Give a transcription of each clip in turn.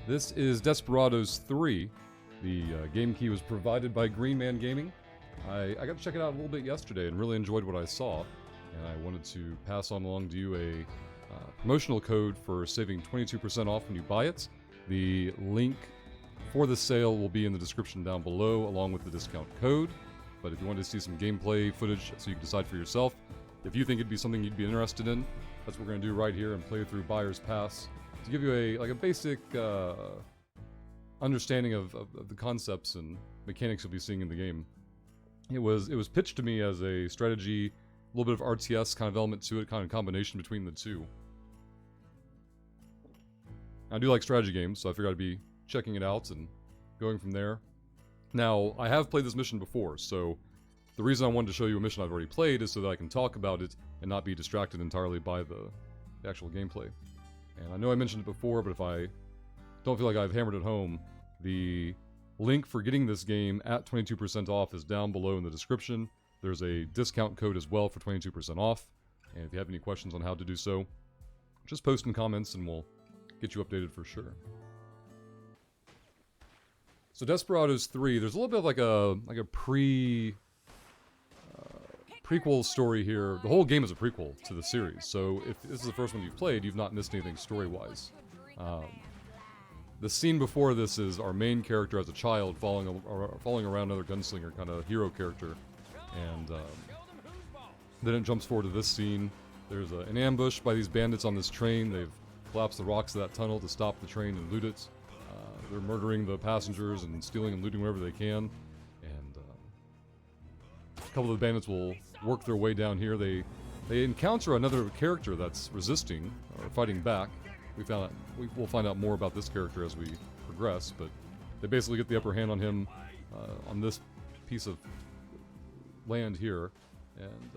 This is Desperados 3. The game key was provided by Green Man Gaming. I got to check it out a little bit yesterday and really enjoyed what I saw. And I wanted to pass on along to you a promotional code for saving 22% off when you buy it. The link for the sale will be in the description down below along with the discount code. But if you wanted to see some gameplay footage so you can decide for yourself, if you think it'd be something you'd be interested in, that's what we're going to do right here and play through Buyer's Pass to give you a basic understanding of the concepts and mechanics you'll be seeing in the game. It was pitched to me as a strategy, a little bit of RTS kind of element to it, kind of combination between the two. I do like strategy games, so I figured I'd be checking it out and going from there. Now, I have played this mission before, so the reason I wanted to show you a mission I've already played is so that I can talk about it and not be distracted entirely by the actual gameplay. And I know I mentioned it before, but if I don't feel like I've hammered it home, the link for getting this game at 22% off is down below in the description. There's a discount code as well for 22% off. And if you have any questions on how to do so, just post in comments and we'll get you updated for sure. So Desperados 3, there's a little bit of like a prequel story here. The whole game is a prequel to the series, so if this is the first one you've played, you've not missed anything story-wise. The scene before this is our main character as a child following around another gunslinger, kind of hero character, and then it jumps forward to this scene. There's an ambush by these bandits on this train. They've collapsed the rocks of that tunnel to stop the train and loot it. They're murdering the passengers and stealing and looting wherever they can. And a couple of the bandits will work their way down here. They encounter another character that's resisting or fighting back. We'll find out more about this character as we progress, but they basically get the upper hand on him on this piece of land here. And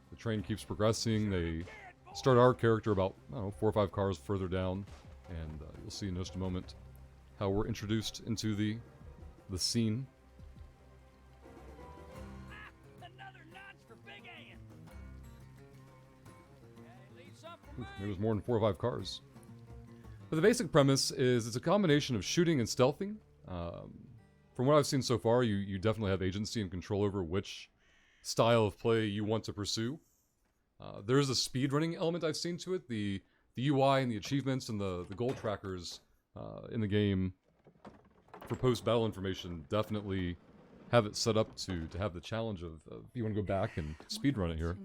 the train keeps progressing. They start our character about, I don't know, 4 or 5 cars further down. And you'll see in just a moment how we're introduced into the scene. Another notch for Big Ann. There was more than 4 or 5 cars. But the basic premise is it's a combination of shooting and stealthing. From what I've seen so far, you definitely have agency and control over which style of play you want to pursue. There is a speedrunning element I've seen to it. The UI and the achievements and the goal trackers in the game for post-battle information definitely have it set up to have the challenge of you want to go back and speedrun it here.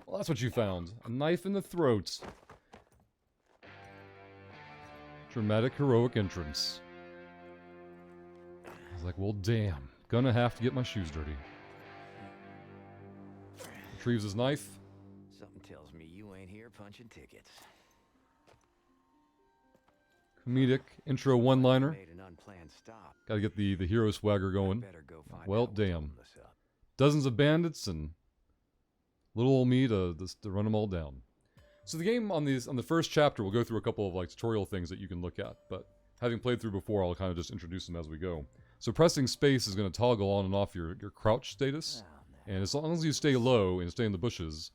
Well, that's what you found. A knife in the throat. Dramatic, heroic entrance. I was like, well, damn. Gonna have to get my shoes dirty. Retrieves his knife. Something tells me you ain't here punching tickets. Comedic intro one-liner. Made an unplanned stop. Gotta get the hero swagger going. Better go find Well, out what's damn. holding us up. Dozens of bandits and little old me to run them all down. So the game on the first chapter, we'll go through a couple of like tutorial things that you can look at, but having played through before, I'll kind of just introduce them as we go. So pressing space is going to toggle on and off your crouch status, and as long as you stay low and stay in the bushes,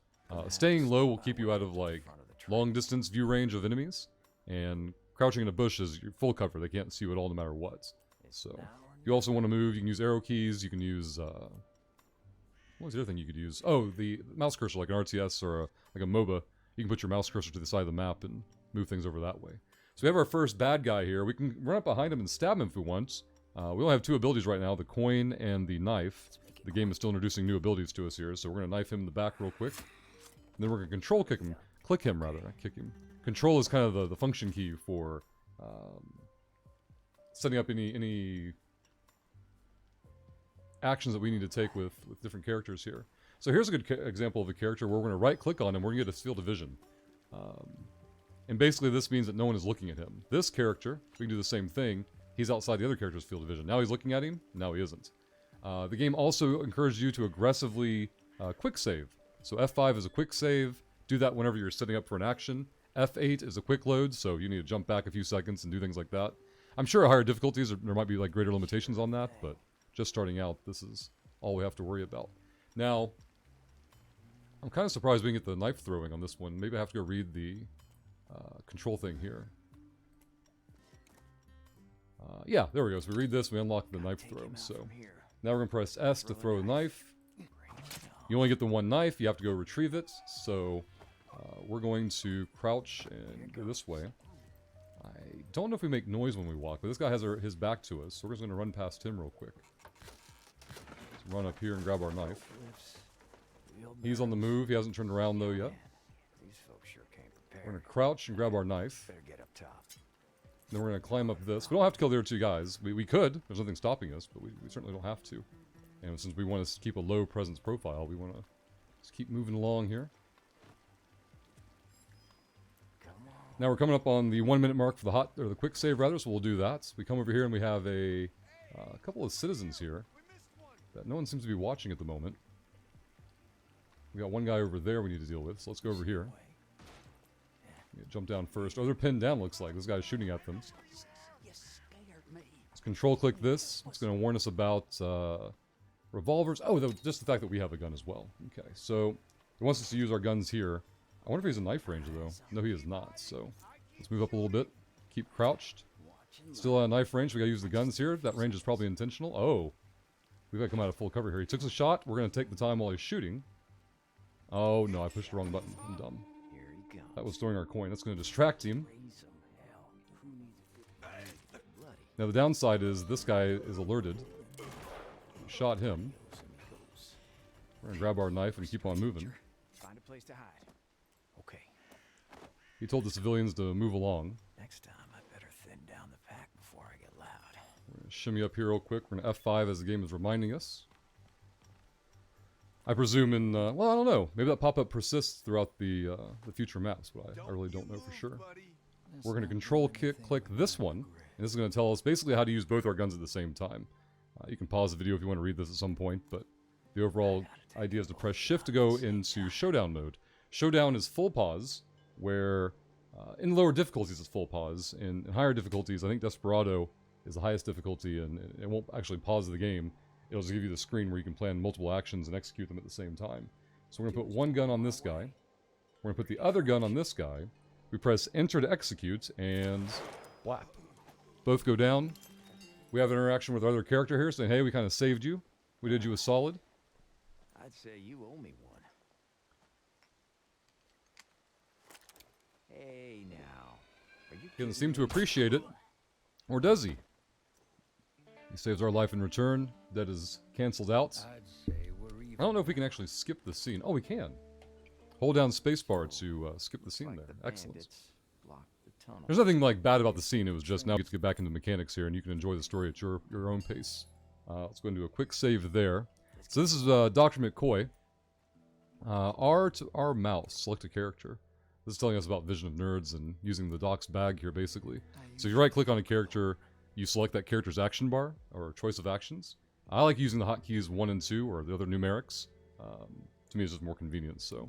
staying low will keep you out of like long distance view range of enemies, and crouching in a bush is your full cover. They can't see you at all no matter what. So if you also want to move, you can use arrow keys, you can use what was the other thing you could use? Oh, the mouse cursor, like an RTS or like a MOBA. You can put your mouse cursor to the side of the map and move things over that way. So we have our first bad guy here. We can run up behind him and stab him if we want. We only have 2 abilities right now, the coin and the knife. The game is still introducing new abilities to us here, so we're going to knife him in the back real quick. And then we're going to click him rather, not kick him. Control is kind of the function key for setting up any actions that we need to take with different characters here. So here's a good example of a character where we're going to right click on him, we're going to get a field of vision. And basically this means that no one is looking at him. This character, we can do the same thing. He's outside the other character's field of vision. Now he's looking at him, now he isn't. The game also encourages you to aggressively quick save. So F5 is a quick save. Do that whenever you're setting up for an action. F8 is a quick load, so you need to jump back a few seconds and do things like that. I'm sure at higher difficulties there might be like greater limitations on that, but just starting out, this is all we have to worry about. Now, I'm kind of surprised we didn't get the knife throwing on this one. Maybe I have to go read the control thing here. Yeah, there we go. So we read this, we unlock the knife throw. So now we're going to press S to throw a knife. You only get the one knife, you have to go retrieve it. So we're going to crouch and go this way. I don't know if we make noise when we walk, but this guy has his back to us, so we're just going to run past him real quick. Let's run up here and grab our knife. He's on the move, he hasn't turned around though yet. We're going to crouch and grab our knife. Then we're going to climb up this. We don't have to kill the other two guys. We could. There's nothing stopping us, but we certainly don't have to. And since we want to keep a low presence profile, we want to just keep moving along here. Now we're coming up on the 1 minute mark for the quick save rather, so we'll do that. So we come over here and we have a couple of citizens here that no one seems to be watching at the moment. We got one guy over there we need to deal with, so let's go over here. Jump down first. Oh, they're pinned down, looks like. This guy's shooting at them. Let's control click this. It's going to warn us about revolvers. Oh, just the fact that we have a gun as well. Okay, so he wants us to use our guns here. I wonder if he's in knife range, though. No, he is not, so let's move up a little bit. Keep crouched. Still out of knife range. We got to use the guns here. That range is probably intentional. Oh, we've got to come out of full cover here. He took a shot. We're going to take the time while he's shooting. Oh, no, I pushed the wrong button. I'm dumb. That was throwing our coin. That's going to distract him. Now the downside is this guy is alerted. We shot him. We're going to grab our knife and keep on moving. Find a place to hide. Okay. He told the civilians to move along. Next time I better thin down the pack before I get loud. We're going to shimmy up here real quick. We're going to F5 as the game is reminding us. I presume in, well, I don't know. Maybe that pop-up persists throughout the future maps, but I really don't know for sure. We're going to control click this one, and this is going to tell us basically how to use both our guns at the same time. You can pause the video if you want to read this at some point, but the overall idea is to press shift to go into showdown mode. Showdown is full pause, where in lower difficulties it's full pause. In higher difficulties, I think Desperado is the highest difficulty, and it won't actually pause the game. It'll just give you the screen where you can plan multiple actions and execute them at the same time. So we're going to put one gun on this guy. We're going to put the other gun on this guy. We press enter to execute, and blap. Both go down. We have an interaction with our other character here saying, hey, we kind of saved you. We did you a solid. I'd say you owe me one. Hey now. Are you He doesn't seem to appreciate it. Or does he? He saves our life in return. That is cancelled out. I don't know if we can actually skip the scene. Oh, we can. Hold down spacebar to skip the scene there. Excellent. There's nothing like bad about the scene. It was just now we get to get back into mechanics here, and you can enjoy the story at your own pace. Let's go and do a quick save there. So this is Dr. McCoy. R to R mouse. Select a character. This is telling us about Vision of Nerds and using the doc's bag here, basically. So if you right-click on a character, you select that character's action bar, or choice of actions. I like using the hotkeys 1 and 2, or the other numerics. To me, it's just more convenient, so...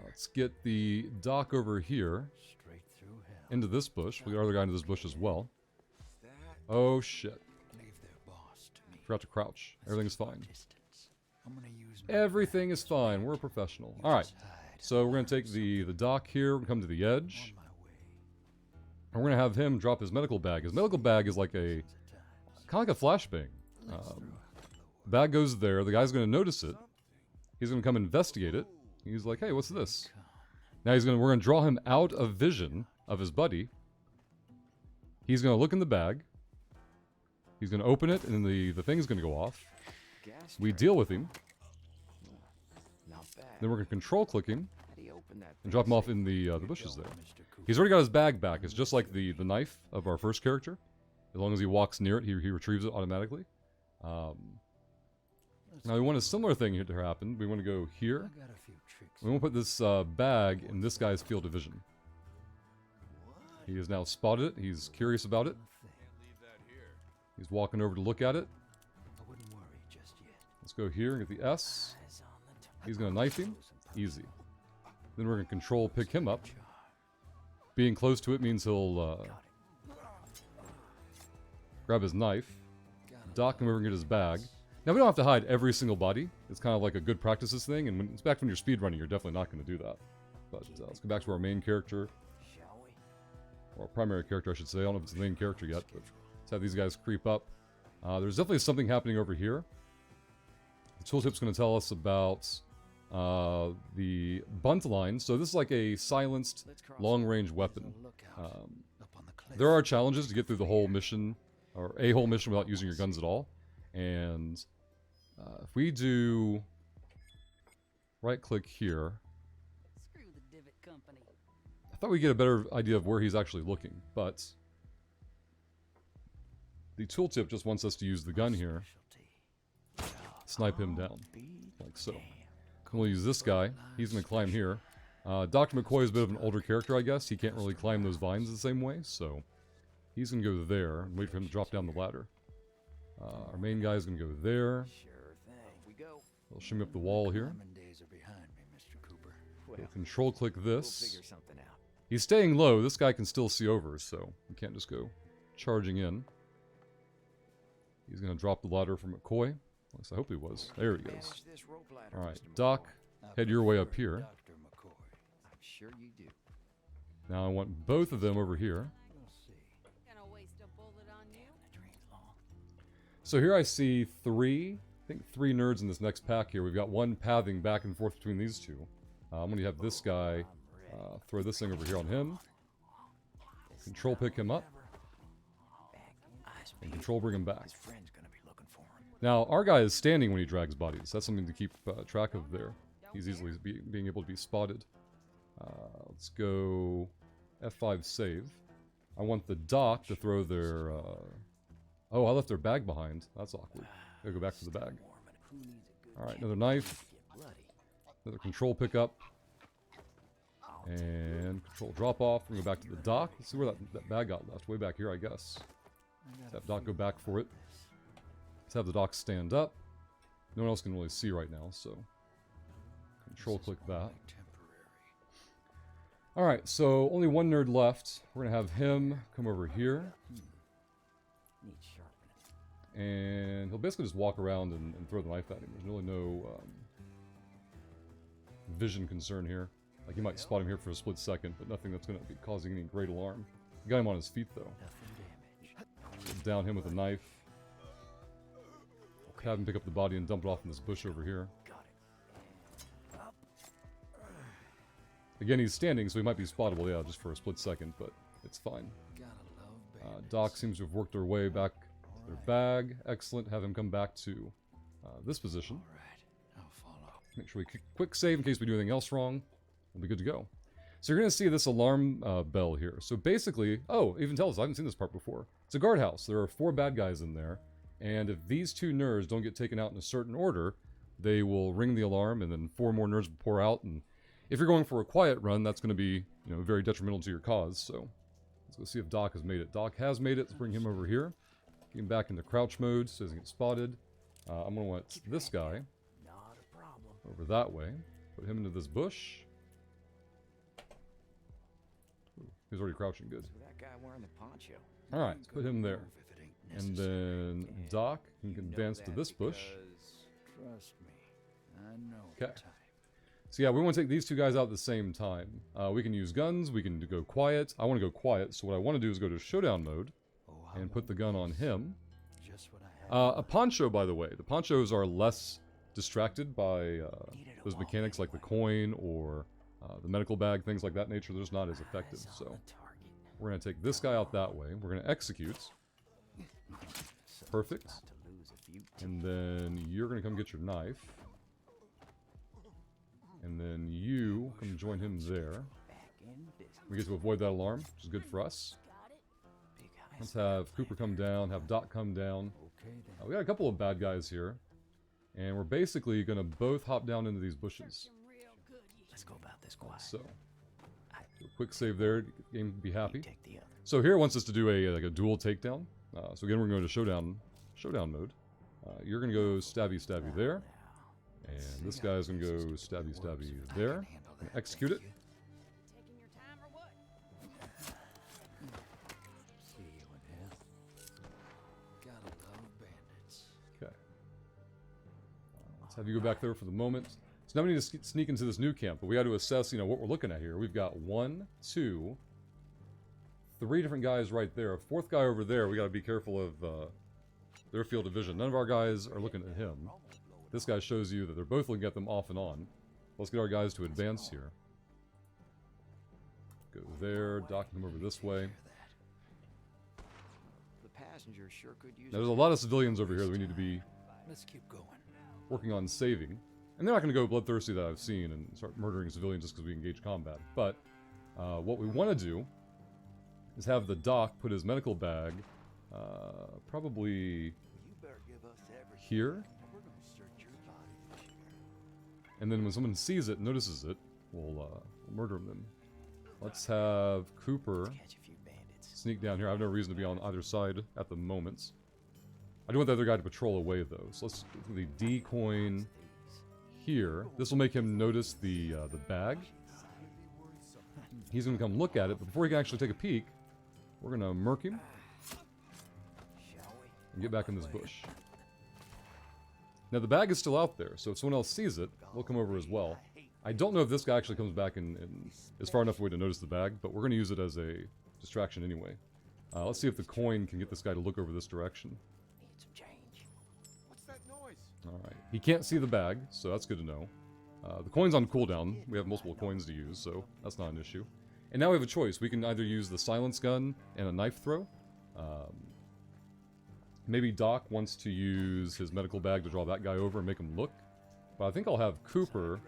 let's get the doc over here. Into this bush. We got our other guy into this bush as well. Oh, shit. Forgot to crouch. Everything's fine. Everything is fine. We're a professional. Alright. So we're going to take the dock here. We're going to come to the edge. And we're going to have him drop his medical bag. His medical bag is like a... kind of like a flashbang. Bag goes there. The guy's going to notice it. He's going to come investigate it. He's like, hey, what's this? Now we're going to draw him out of vision of his buddy. He's going to look in the bag. He's going to open it, and then the thing's going to go off. We deal with him. Then we're going to control click him and drop him off in the bushes there. He's already got his bag back. It's just like the knife of our first character. As long as he walks near it, he retrieves it automatically. Now we want a similar thing here to happen. We want to go here. We want to put this bag in this guy's field of vision. He has now spotted it. He's curious about it. He's walking over to look at it. Let's go here and get the S. He's going to knife him. Easy. Then we're going to control pick him up. Being close to it means he'll grab his knife, dock him over and get his bag. Now we don't have to hide every single body. It's kind of like a good practices thing, and it's back when you're speedrunning, you're definitely not going to do that. But let's go back to our main character. or primary character, I should say. I don't know if it's the main character yet, but let's have these guys creep up. There's definitely something happening over here. The tooltip's going to tell us about the bunt line. So this is like a silenced long-range weapon. There are challenges to get through the whole mission, or a whole mission without using your guns at all. And if we do right-click here, Screw the divot company. I thought we'd get a better idea of where he's actually looking, but the tooltip just wants us to use the gun here, snipe him down, like so. We'll use this guy. He's going to climb here. Dr. McCoy is a bit of an older character, I guess. He can't really climb those vines the same way, so he's going to go there and wait for him to drop down the ladder. Our main guy is going to go there. Sure thing. We go. We'll shimmy up the wall here. Days are behind me, Mr. Cooper. We'll control click this. We'll figure something out. He's staying low. This guy can still see over, so we can't just go charging in. He's going to drop the ladder from McCoy. At least I hope he was. There he goes. Alright, Doc, head your way up here. Dr. McCoy. I'm sure you do. Now I want both of them over here. We'll see. Gonna waste a bullet on you? The dream's long. So here I see three nerds in this next pack here. We've got one pathing back and forth between these two. I'm going to have this guy throw this thing over here on him. Control pick him up. And control bring him back. His friend's gonna be looking for him. Now, our guy is standing when he drags bodies. That's something to keep track of there. He's easily being able to be spotted. Let's go F5 save. I want the doc to throw their... Oh, I left their bag behind. That's awkward. Gotta go back to the bag. Alright, another knife. Another control pickup. And control drop off. We're going to go back to the dock. Let's see where that bag got left. Way back here, I guess. Let's have Doc go back for it. Let's have the dock stand up. No one else can really see right now, so control click that. Alright, so only one nerd left. We're going to have him come over here. Needs sharpening. And he'll basically just walk around and throw the knife at him. There's really no vision concern here. Like, he might spot him here for a split second, but nothing that's going to be causing any great alarm. Got him on his feet, though. Nothing damaged. Down him with a knife. Have him pick up the body and dump it off in this bush over here. Got it. Up. Again, he's standing, so he might be spottable, yeah, just for a split second, but it's fine. Gotta love bandits. Doc seems to have worked their way back to their bag. Excellent. Have him come back to this position. Alright, I'll follow. Make sure we quick save in case we do anything else wrong. We'll be good to go. So you're going to see this alarm bell here. So basically, oh, even tell us, I haven't seen this part before. It's a guardhouse. There are 4 bad guys in there. And if these 2 nerds don't get taken out in a certain order, they will ring the alarm, and then 4 more nerds will pour out. And if you're going for a quiet run, that's going to be, you know, very detrimental to your cause. So let's go see if Doc has made it. Doc has made it. Let's bring him over here. Get him back into crouch mode so he doesn't get spotted. I'm going to want this guy Not a problem. over that way. Put him into this bush. Ooh, he's already crouching. Good. So that guy wearing the poncho. All right, let's put him there. If it ain't And necessary. then Doc can advance to this bush. Trust me, I know. Okay. the type. So yeah, we want to take these 2 guys out at the same time. We can use guns, we can go quiet. I want to go quiet, so what I want to do is go to showdown mode Oh, I and put the gun on him. just what I had. A poncho, by the way. The ponchos are less distracted by those mechanics like the coin or the medical bag, things like that nature. They're just not as effective. Eyes on So the target. we're going to take this guy out that way. We're going to execute. Someone's Perfect. about to lose a few And then you're going to come get your knife. And then you come join him there. back in business. We get to avoid that alarm, which is good for us. Got it? Big eyes. Let's have Cooper come down, have Doc come down. Okay then. We got a couple of bad guys here. And we're basically going to both hop down into these bushes. Some real good Let's go about this quiet. So, do a quick save there. Game will be happy. Take the other. So here it wants us to do like a dual takedown. So again, we're going to showdown mode. You're going to go stabby there. And this guy's going to go stabby there. And execute it. taking your time or what? See you in hell. Gotta love bandits. Okay. Let's have you go back there for the moment. So now we need to sneak into this new camp, but we got to assess, you know, what we're looking at here. We've got 1, 2, 3 different guys right there. A 4th guy over there, we gotta be careful of their field of vision. None of our guys are looking at him. This guy shows you that they're both looking at them off and on. Let's get our guys to advance here. Go there, dock them over this way. The passenger sure could use Now, there's a lot of civilians over here that we need to be Let's keep going. working on saving. And they're not going to go bloodthirsty that I've seen and start murdering civilians just because we engage combat. But what we want to do is have the doc put his medical bag probably You better give us everything. here. We're gonna search your body. And then when someone sees it, notices it, we'll murder them then. Let's have Cooper Catch a few bandits. sneak down here. I have no reason to be on either side at the moment. I do want the other guy to patrol away though. So let's do the D coin here. This will make him notice the bag. He's gonna come look at it, but before he can actually take a peek, we're gonna murk him Shall we? and get back in this bush. Now the bag is still out there, so if someone else sees it, we'll come over as well. I don't know if this guy actually comes back and is far enough away to notice the bag, but we're going to use it as a distraction anyway. Let's see if the coin can get this guy to look over this direction. Need some change. What's that noise? Alright, he can't see the bag, so that's good to know. The coin's on cooldown. We have multiple coins to use, so that's not an issue. And now we have a choice. We can either use the silence gun and a knife throw. Maybe Doc wants to use his medical bag to draw that guy over and make him look. But I think I'll have Cooper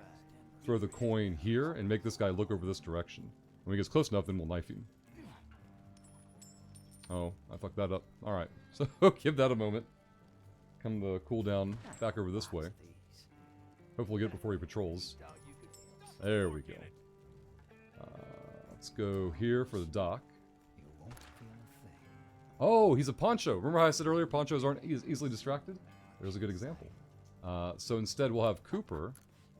throw the coin here and make this guy look over this direction. When he gets close enough, then we'll knife him. Oh, I fucked that up. Alright, so give that a moment. Come the cooldown back over this way. Hopefully get it before he patrols. There we go. Let's go here for the dock. You won't feel a thing. Oh, he's a poncho. Remember how I said earlier ponchos aren't easily distracted? There's a good example. So instead we'll have Cooper.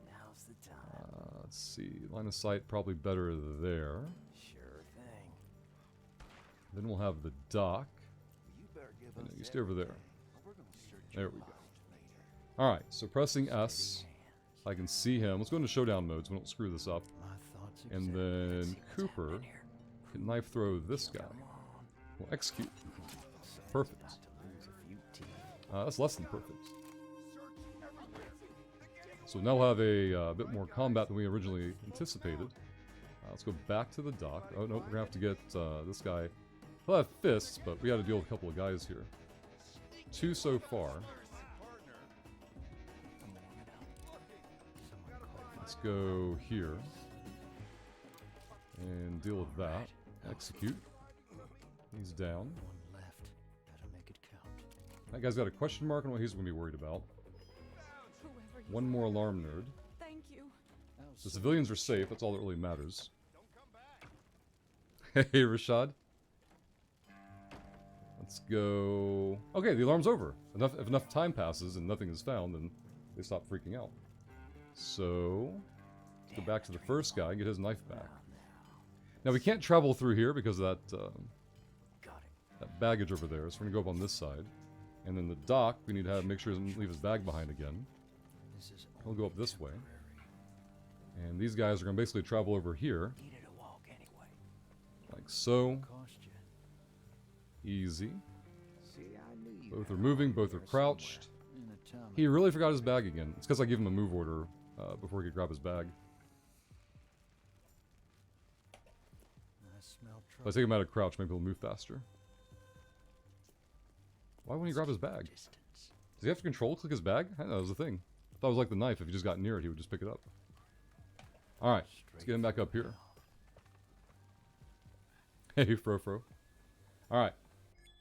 Now's the time. Let's see. Line of sight probably better there. Sure thing. Then we'll have the dock. You better give No, us you stay over there. everything. We're gonna search There your we go. bodies later. Alright, so pressing S, I can see him. Let's go into showdown mode so we don't screw this up. My thoughts And exactly. then Let's see what's Cooper happening here. can knife throw this guy. Come on. We'll execute. So as Perfect. not to lose a few teeth. That's less than perfect. So now we'll have a bit more combat than we originally anticipated. Let's go back to the dock. Oh no, we're gonna have to get this guy. He'll have fists, but we got to deal with a couple of guys here. 2 so far. Let's go here and deal with that. Execute. He's down. One left. Better make it count. That guy's got a question mark on what he's going to be worried about. Whoever you One more alarm nerd. Thank you. The civilians are safe. That's all that really matters. Hey, Rashad. Let's go. Okay, the alarm's over. If enough time passes and nothing is found, then they stop freaking out. So, let's go back to the first guy and get his knife back. Now we can't travel through here because of that Got it. that baggage over there. So we're gonna go up on this side, and then the dock we need to make sure he doesn't leave his bag behind again. This is He'll go up this way, temporary. and these guys are gonna basically travel over here, Needed a walk anyway. like so. Cost you. Easy. See, I knew you Both had are moving, a both are somewhere crouched. in a time He really forgot his bag again. It's because I gave him a move order before he could grab his bag. I smell If I trouble. take him out of crouch, maybe he'll move faster. Why won't he grab his bag? Distance. Does he have to control click his bag? I didn't know that was a thing. I thought it was like the knife. If he just got near it, he would just pick it up. Alright, let's get him back up here. Hey, Frofro. Alright.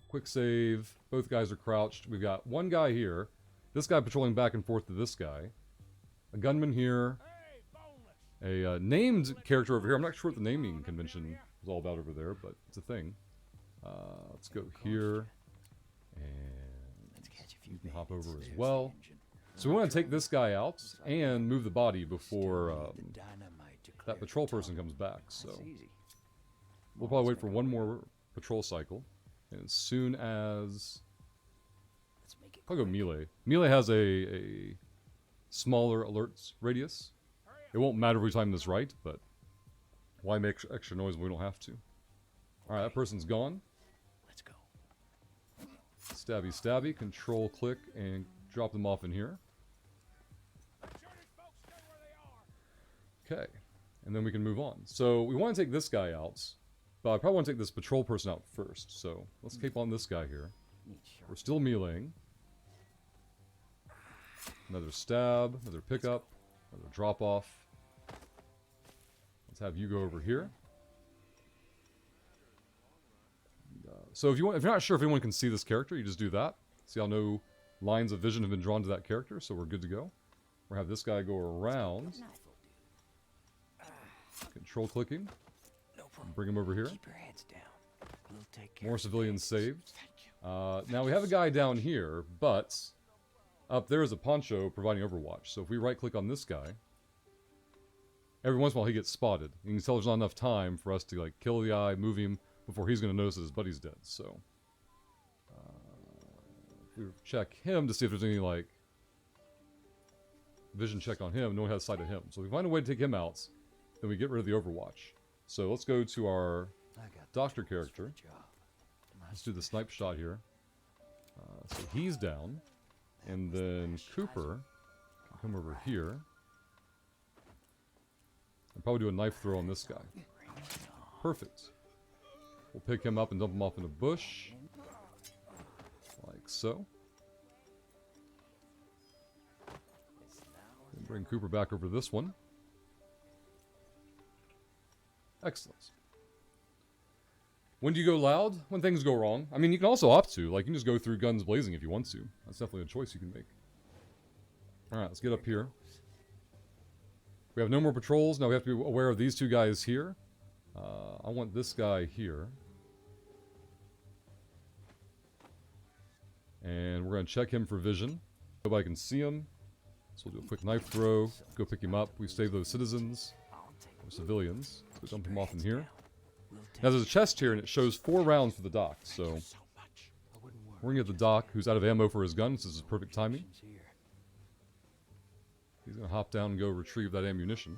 Quick save. Both guys are crouched. We've got one guy here. This guy patrolling back and forth to this guy. A gunman here. A named character over here. I'm not sure what the naming convention is all about over there, but it's a thing. Let's go here. And Let's catch a few you can hop bandits. over as There's well. the engine. So we want to take this guy out and move the body before Still need the dynamite to clear that the patrol person tunnel. comes back. So That's easy. we'll probably wait for one more patrol cycle. And as soon as... Let's make it I'll go quick. melee. Melee has a smaller alerts radius. It won't matter if we time this right, but why make extra noise when we don't have to? Alright, that person's gone. Let's go. Stabby, stabby. Control, click, and drop them off in here. Okay. And then we can move on. So, we want to take this guy out. But I probably want to take this patrol person out first. So, let's keep on this guy here. We're still meleeing. Another stab, another pickup, another drop off. Let's have you go over here. So if you're not sure if anyone can see this character, you just do that. See how no lines of vision have been drawn to that character, so we're good to go. We'll have this guy go around. Control clicking. Bring him over here. Keep your heads down. We'll take care More of civilians saved. Thank you. Now we have a guy down here, but up there is a poncho providing overwatch. So if we right click on this guy, every once in a while he gets spotted. You can tell there's not enough time for us to like kill the guy, move him, before he's going to notice that his buddy's dead. So if we check him to see if there's any like vision check on him, no one has sight of him. So if we find a way to take him out, then we get rid of the overwatch. So let's go to our I got doctor the tools for character. the job. Let's do the snipe shot here. So he's down. And then Cooper can come over here. And probably do a knife throw on this guy. Perfect. We'll pick him up and dump him off in a bush. Like so. And bring Cooper back over this one. Excellent. When do you go loud? When things go wrong. I mean, you can also opt to. Like, you can just go through guns blazing if you want to. That's definitely a choice you can make. Alright, let's get up here. We have no more patrols. Now we have to be aware of these two guys here. I want this guy here. And we're going to check him for vision. Nobody can see him. So we'll do a quick knife throw. Go pick him up. We save those citizens. Or civilians. So dump him off in here. Now there's a chest here and it shows 4 rounds for the doc. So we're going to get the doc who's out of ammo for his gun. This is perfect timing. He's going to hop down and go retrieve that ammunition.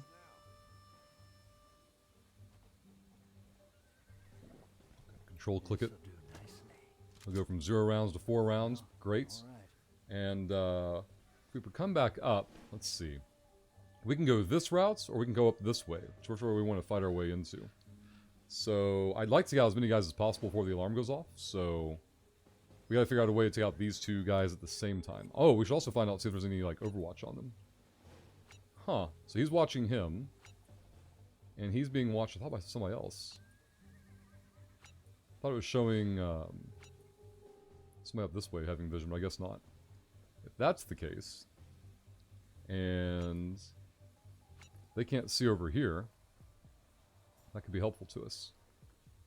Control click it. We'll go from 0 rounds to 4 rounds. Great. And if we could come back up, let's see. We can go this route or we can go up this way. Which way we want to fight our way into. So I'd like to get out as many guys as possible before the alarm goes off. So we got to figure out a way to take out these 2 guys at the same time. Oh, we should also find out see if there's any like Overwatch on them. Huh. So he's watching him. And he's being watched, I thought, by somebody else. I thought it was showing somebody up this way having vision, but I guess not. If that's the case, and they can't see over here, that could be helpful to us.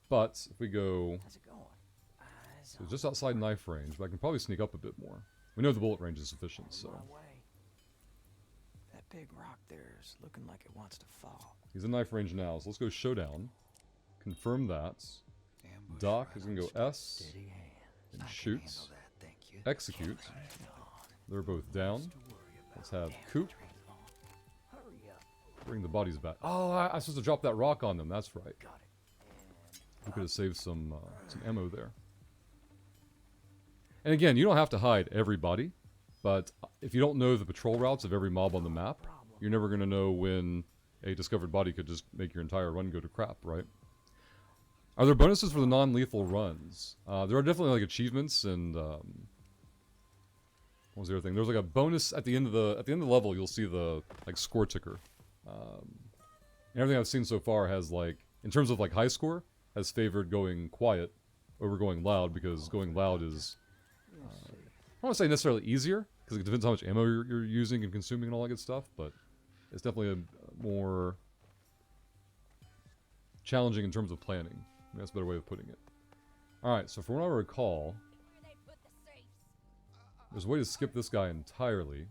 But if we go How's it going? Eyes so just outside knife range, but I can probably sneak up a bit more. We know the bullet range is sufficient, so. on my way. That big rock there's looking like it wants to fall. He's in knife range now, so let's go showdown. Confirm that. Ambush Doc right is on going to go S steady hand. and I can shoot. handle that, thank you. Execute. They're both down. Let's have Coop Hurry up. bring the bodies back. Oh, I was supposed to drop that rock on them. That's right. Got it. We could have saved some ammo there. And again, you don't have to hide everybody, but if you don't know the patrol routes of every mob on the map, you're never going to know when a discovered body could just make your entire run go to crap, right? Are there bonuses for the non-lethal runs? There are definitely like achievements and what was the other thing? There's like a bonus at the end of the level. You'll see the like score ticker. And everything I've seen so far has like, in terms of like high score, has favored going quiet over going loud because going loud is I don't want to say necessarily easier because it depends how much ammo you're using and consuming and all that good stuff, but it's definitely a more challenging in terms of planning. I mean, that's a better way of putting it. Alright, so from what I recall, there's a way to skip this guy entirely.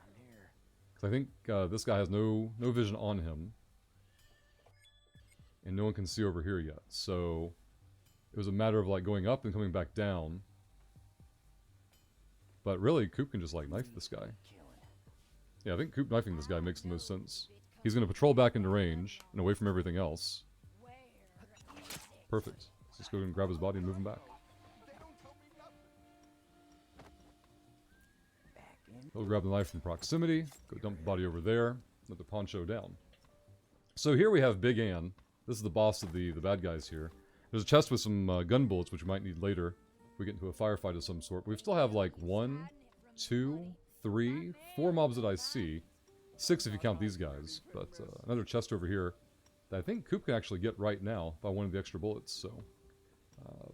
I'm here. Because I think this guy has no vision on him. And no one can see over here yet. So it was a matter of like going up and coming back down. But really, Coop can just like knife this guy. Yeah, I think Coop knifing this guy makes the most sense. He's going to patrol back into range and away from everything else. Perfect. Let's just go and grab his body and move him back. He'll grab the knife from proximity. Go dump the body over there. Let the poncho down. So here we have Big Ann. This is the boss of the bad guys here. There's a chest with some gun bullets, which we might need later if we get into a firefight of some sort. We still have like 1, 2, 3, 4 mobs that I see. 6 if you count these guys. But another chest over here that I think Coop can actually get right now if I wanted the extra bullets. So I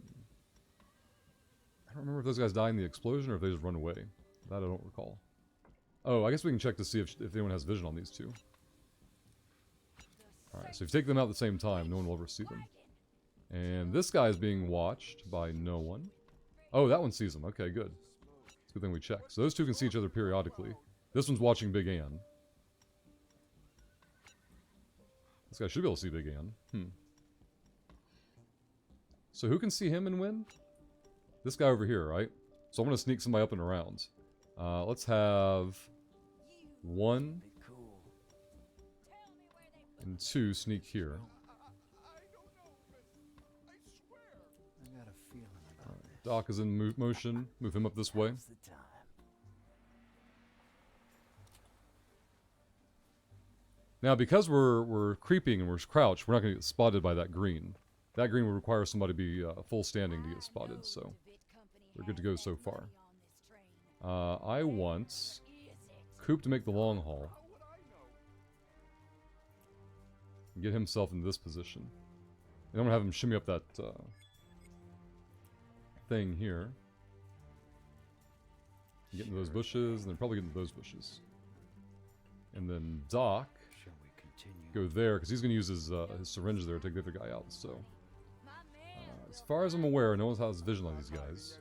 don't remember if those guys die in the explosion or if they just run away. That I don't recall. Oh, I guess we can check to see if anyone has vision on these two. Alright, so if you take them out at the same time, no one will ever see them. And this guy is being watched by no one. Oh, that one sees them. Okay, good. It's a good thing we check. So those two can see each other periodically. This one's watching Big Ann. This guy should be able to see Big Ann. So who can see him and win? This guy over here, right? So I'm going to sneak somebody up and around. Let's have 1 and 2 sneak here. I got a feeling about this. Doc is in motion. Move him up this way. Now's the time. Now, because we're creeping and we're crouched, we're not going to get spotted by that green. That green would require somebody to be full standing to get spotted, so we're good to go so far. I want Coop to make the long haul. Get himself in this position. And I'm going to have him shimmy up that thing here. Get into those bushes, and then probably get into those bushes. And then Doc, Shall we continue? go there, because he's going to use his syringe there to take the other guy out, so... as far as I'm aware, no one has vision on these guys.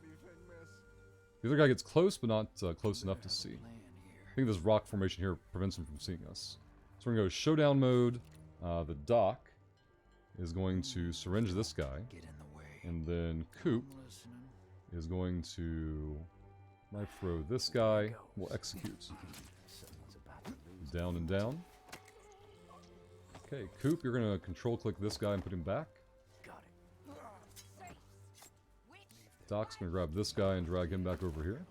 The other guy gets close, but not close enough to see. I think this rock formation here prevents him from seeing us. So we're going to go showdown mode. The Doc is going to syringe this guy. Get in the way. And then Coop Listening. is going to knife throw this guy. We'll execute. Someone's about to lose. Down and down. Okay, Coop, you're going to control click this guy and put him back. Got it. Doc's going to grab this guy and drag him back over here.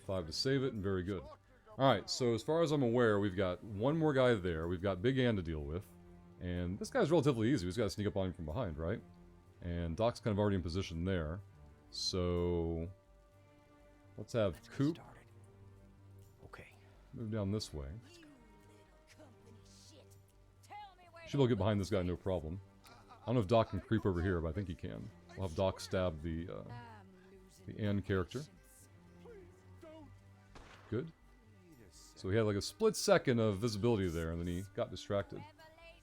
5 to save it, and very good. Alright, so as far as I'm aware, we've got one more guy there. We've got Big Ann to deal with. And this guy's relatively easy. We've just got to sneak up on him from behind, right? And Doc's kind of already in position there. So... let's have Let's get Coop started. Okay. move down this way. Should be able to get behind this guy, no problem. I don't know if Doc can creep over here, but I think he can. We'll have Doc stab the Ann character. Good. So he had like a split second of visibility there, and then he got distracted.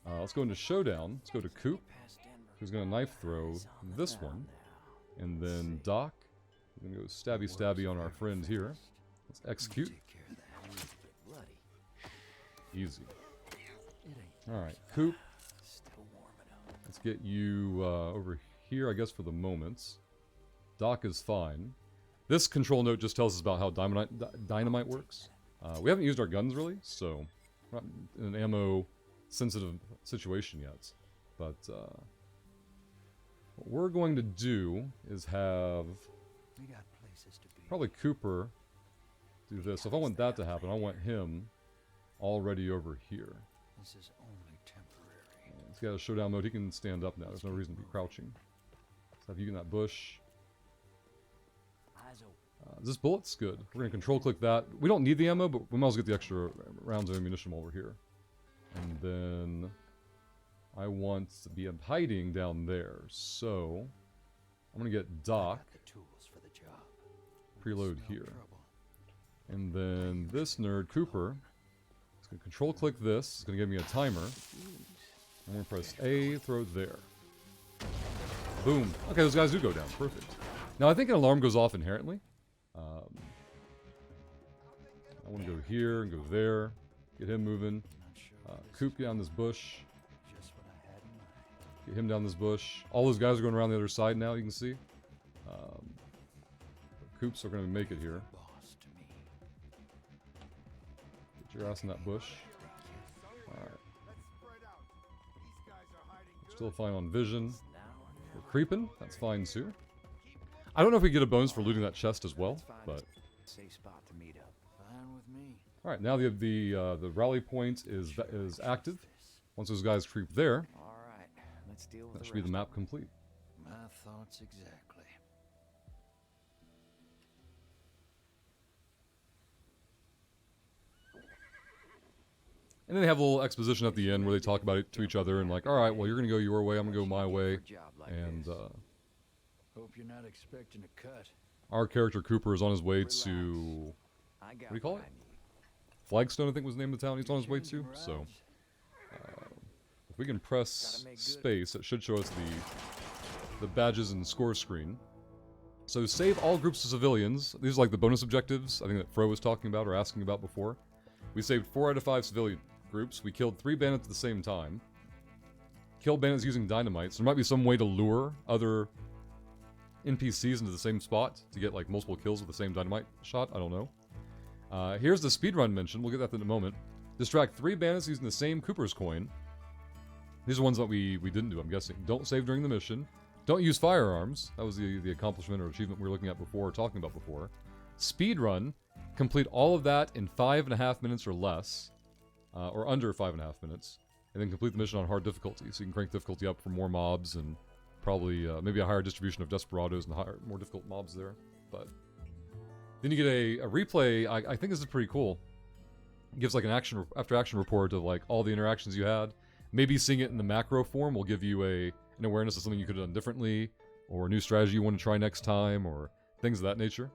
Let's go into Showdown. Let's go to Coop, who's going to knife throw this one. And then Doc, we're going to go stabby stabby on our friend here. Let's execute. Take care of that. Leave it bloody. Easy. It ain't Alright, Coop, still warming up. let's get you over here, I guess, for the moment. Doc is fine. This control note just tells us about how dynamite works. We haven't used our guns, really, so we're not in an ammo-sensitive situation yet. But what we're going to do is have We got places to be. probably Cooper do this. So if I want that to happen, I want him already over here. This is only temporary. He's got a showdown mode. He can stand up now. There's no reason to be crouching. Let's have you in that bush. Eyes open. This bullet's good. We're going to control click that. We don't need the ammo, but we might as well get the extra rounds of ammunition while we're here. And then I want to be hiding down there. So I'm going to get Doc, Got the tools for the job. preload Smell here. trouble. And then this nerd, Cooper, is going to control click this. It's going to give me a timer. I'm going to press A, throw it there. Boom. Okay, those guys do go down. Perfect. Now, I think an alarm goes off inherently. I want to go here and go there. Get him moving. Not sure. Coop down this bush. Just what I had in mind. Get him down this bush. All those guys are going around the other side now, you can see. Coops are going to make it here. Boss to me. Get your ass in that bush. Alright. Still fine on vision. We're creeping. That's fine too. I don't know if we get a bonus for looting that chest as well, but Safe spot to meet up. Fine with me. all right. Now the rally point is active. Once those guys creep there, All right, let's deal with that the should be the rest map of it. complete. My thoughts exactly. And then they have a little exposition at the end where they talk about it to each other and like, all right, well you're gonna go your way, I'm gonna go my way, For a job like and this. Hope you're not expecting a cut. our character Cooper is on his way to I got what do you call what it? I need. Flagstone, I think was the name of the town he's on his way to. Changing So rides. if we can press Gotta make good. space, it should show us the badges and score screen. So save all groups of civilians. These are like the bonus objectives I think that Fro was talking about or asking about before. We saved 4 out of 5 civilian groups. We killed 3 bandits at the same time. Killed bandits using dynamite. So there might be some way to lure other NPCs into the same spot to get like multiple kills with the same dynamite shot. I don't know. Here's the speedrun mention. We'll get that in a moment. Distract 3 bandits using the same Cooper's coin. These are ones that we didn't do, I'm guessing. Don't save during the mission. Don't use firearms. That was the accomplishment or achievement we were looking at before, or talking about before. Speedrun. Complete all of that in 5.5 minutes or less. Or under 5.5 minutes. And then complete the mission on hard difficulty. So you can crank difficulty up for more mobs and probably maybe a higher distribution of Desperados and more difficult mobs there. But then you get a replay. I think this is pretty cool. It gives like an after action report of like all the interactions you had. Maybe seeing it in the macro form will give you an awareness of something you could have done differently, or a new strategy you want to try next time, or things of that nature.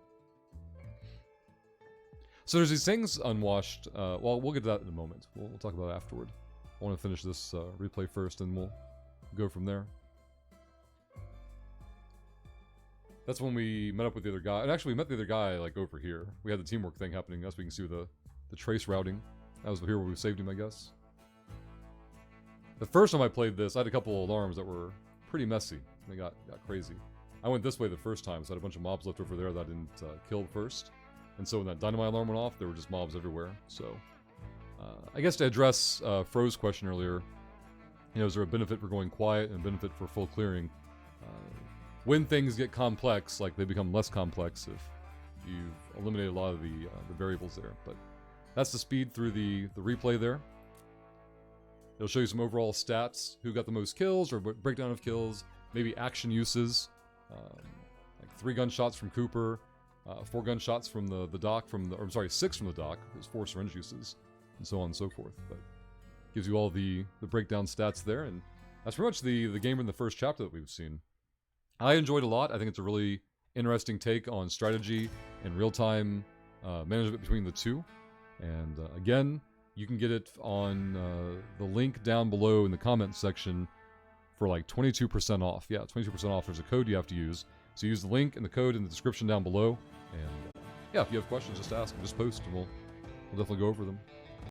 So there's these things unwashed. Well, we'll get to that in a moment. We'll talk about it afterward. I want to finish this replay first, and we'll go from there. That's when we met up with the other guy. And actually, we met the other guy like over here. We had the teamwork thing happening. As we can see with the trace routing. That was here where we saved him, I guess. The first time I played this, I had a couple of alarms that were pretty messy. They got crazy. I went this way the first time, so I had a bunch of mobs left over there that I didn't kill first. And so when that dynamite alarm went off, there were just mobs everywhere. So, I guess to address Fro's question earlier, you know, is there a benefit for going quiet and a benefit for full clearing? When things get complex, like they become less complex if you've eliminated a lot of the variables there. But that's the speed through the replay there. It'll show you some overall stats, who got the most kills, or breakdown of kills, maybe action uses, like 3 gunshots from Cooper, 4 gunshots from the doc, or sorry, 6 from the doc. There's 4 syringe uses, and so on and so forth. But gives you all the breakdown stats there, and that's pretty much the game in the first chapter that we've seen. I enjoyed a lot. I think it's a really interesting take on strategy and real-time management between the two. And again, you can get it on the link down below in the comments section for like 22% off. Yeah, 22% off. There's a code you have to use. So use the link and the code in the description down below. And yeah, if you have questions, just ask them. Just post, and we'll definitely go over them.